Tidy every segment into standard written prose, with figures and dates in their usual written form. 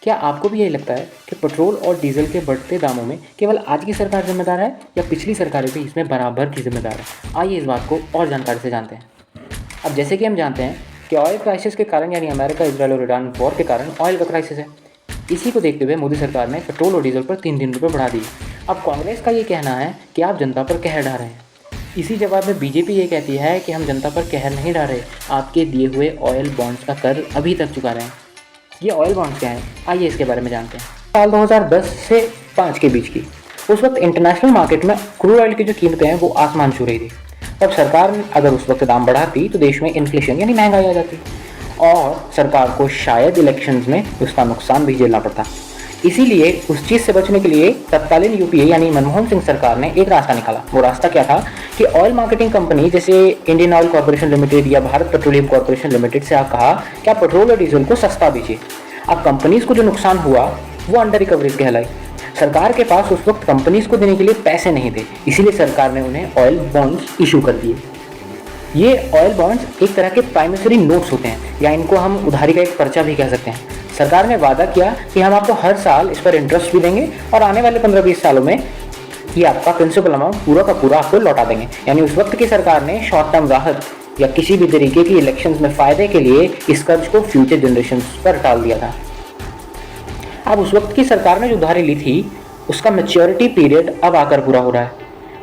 क्या आपको भी यही लगता है कि पेट्रोल और डीजल के बढ़ते दामों में केवल आज की सरकार जिम्मेदार है या पिछली सरकारें भी इसमें बराबर की जिम्मेदार है? आइए इस बात को और जानकारी से जानते हैं। अब जैसे कि हम जानते हैं कि ऑयल क्राइसिस के कारण यानी अमेरिका इजराइल और ईरान वॉर के कारण ऑयल का क्राइसिस है। इसी को देखते हुए मोदी सरकार ने पेट्रोल और डीजल पर 3 रुपये बढ़ा दिए। अब कांग्रेस का ये कहना है कि आप जनता पर कहर ढा रहे हैं। इसी जवाब में बीजेपी ये कहती है कि हम जनता पर कहर नहीं ढा रहे, आपके दिए हुए ऑयल बॉन्ड्स का कर अभी तक चुका रहे हैं। ये ऑयल बॉन्ड्स क्या हैं, आइए इसके बारे में जानते हैं। साल 2010 से 5 के बीच की उस वक्त इंटरनेशनल मार्केट में क्रूड ऑयल की जो कीमतें हैं वो आसमान छू रही थी। तब सरकार अगर उस वक्त दाम बढ़ाती तो देश में इन्फ्लेशन यानी महंगाई आ जाती और सरकार को शायद इलेक्शंस में उसका नुकसान भी झेलना पड़ता। इसीलिए उस चीज़ से बचने के लिए तत्कालीन यूपीए यानी मनमोहन सिंह सरकार ने एक रास्ता निकाला। वो रास्ता क्या था कि ऑयल मार्केटिंग कंपनी जैसे इंडियन ऑयल कॉर्पोरेशन लिमिटेड या भारत पेट्रोलियम कॉर्पोरेशन लिमिटेड से आप कहा कि आप पेट्रोल और डीजल को सस्ता दीजिए। अब कंपनीज को जो नुकसान हुआ वो अंडर रिकवरीज कहलाई। सरकार के पास उस वक्त कंपनीज को देने के लिए पैसे नहीं थे, इसीलिए सरकार ने उन्हें ऑयल बॉन्ड्स इशू कर दिए। ये ऑयल बॉन्ड्स एक तरह के प्राइमरी नोट्स होते हैं या इनको हम उधारी का एक पर्चा भी कह सकते हैं। सरकार ने वादा किया कि हम आपको हर साल इस पर इंटरेस्ट भी देंगे और आने वाले 15-20 सालों में ये आपका प्रिंसिपल अमाउंट पूरा का पूरा आपको लौटा देंगे। यानी उस वक्त की सरकार ने शॉर्ट टर्म राहत या किसी भी तरीके की इलेक्शंस में फ़ायदे के लिए इस कर्ज को फ्यूचर जनरेशन पर टाल दिया था। अब उस वक्त की सरकार ने जो उधारी ली थी उसका मैच्योरिटी पीरियड अब आकर पूरा हो रहा है।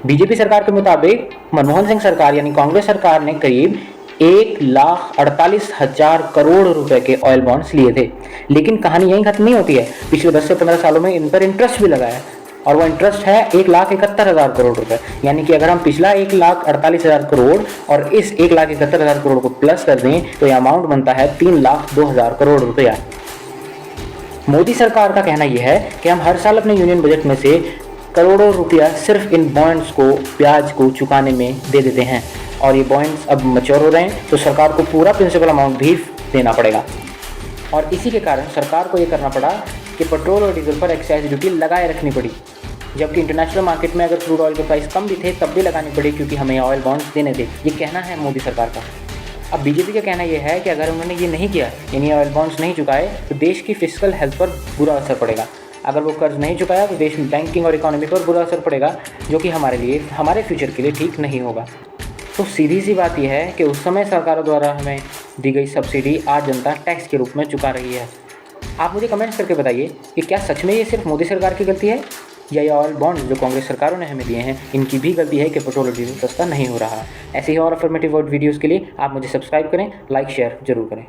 बीजेपी सरकार के मुताबिक मनमोहन सिंह सरकार यानी कांग्रेस सरकार ने करीब 1,48,000 करोड़ रुपए के ऑयल बॉन्ड्स लिए थे। लेकिन कहानी यहीं खत्म नहीं होती है। पिछले 10 से 15 सालों में इन पर इंटरेस्ट भी लगा है और वो इंटरेस्ट है 1,71,000 करोड़ रुपए। यानी कि अगर हम पिछला 1,48,000 करोड़ और इस 1,71,000 करोड़ को प्लस कर दें तो यह अमाउंट बनता है 3,02,000 करोड़ रुपया। मोदी सरकार का कहना यह है कि हम हर साल अपने यूनियन बजट में से करोड़ों रुपया सिर्फ इन बॉन्ड्स को ब्याज को चुकाने में दे देते हैं और ये बॉन्ड्स अब मैच्योर हो रहे हैं तो सरकार को पूरा प्रिंसिपल अमाउंट भी देना पड़ेगा। और इसी के कारण सरकार को ये करना पड़ा कि पेट्रोल और डीजल पर एक्साइज ड्यूटी लगाए रखनी पड़ी, जबकि इंटरनेशनल मार्केट में अगर क्रूड ऑयल के प्राइस कम भी थे तब भी लगानी पड़ी क्योंकि हमें ऑयल बॉन्ड्स देने थे। ये कहना है मोदी सरकार का। अब बीजेपी का कहना यह है कि अगर उन्होंने ये नहीं किया यानी ऑयल बॉन्ड्स नहीं चुकाए तो देश की फिस्कल हेल्थ पर बुरा असर पड़ेगा। अगर वो कर्ज नहीं चुकाया तो देश में बैंकिंग और इकोनॉमी पर बुरा असर पड़ेगा, जो कि हमारे लिए हमारे फ्यूचर के लिए ठीक नहीं होगा। तो सीधी सी बात यह है कि उस समय सरकारों द्वारा हमें दी गई सब्सिडी आज जनता टैक्स के रूप में चुका रही है। आप मुझे कमेंट्स करके बताइए कि क्या सच में ये सिर्फ मोदी सरकार की गलती है या ये ऑयल बॉन्ड्स जो कांग्रेस सरकारों ने हमें दिए हैं इनकी भी गलती है कि पेट्रोल और डीजल सस्ता नहीं हो रहा है। ऐसे ही और अफर्मेटिव वीडियोज़ के लिए आप मुझे सब्सक्राइब करें, लाइक शेयर जरूर करें।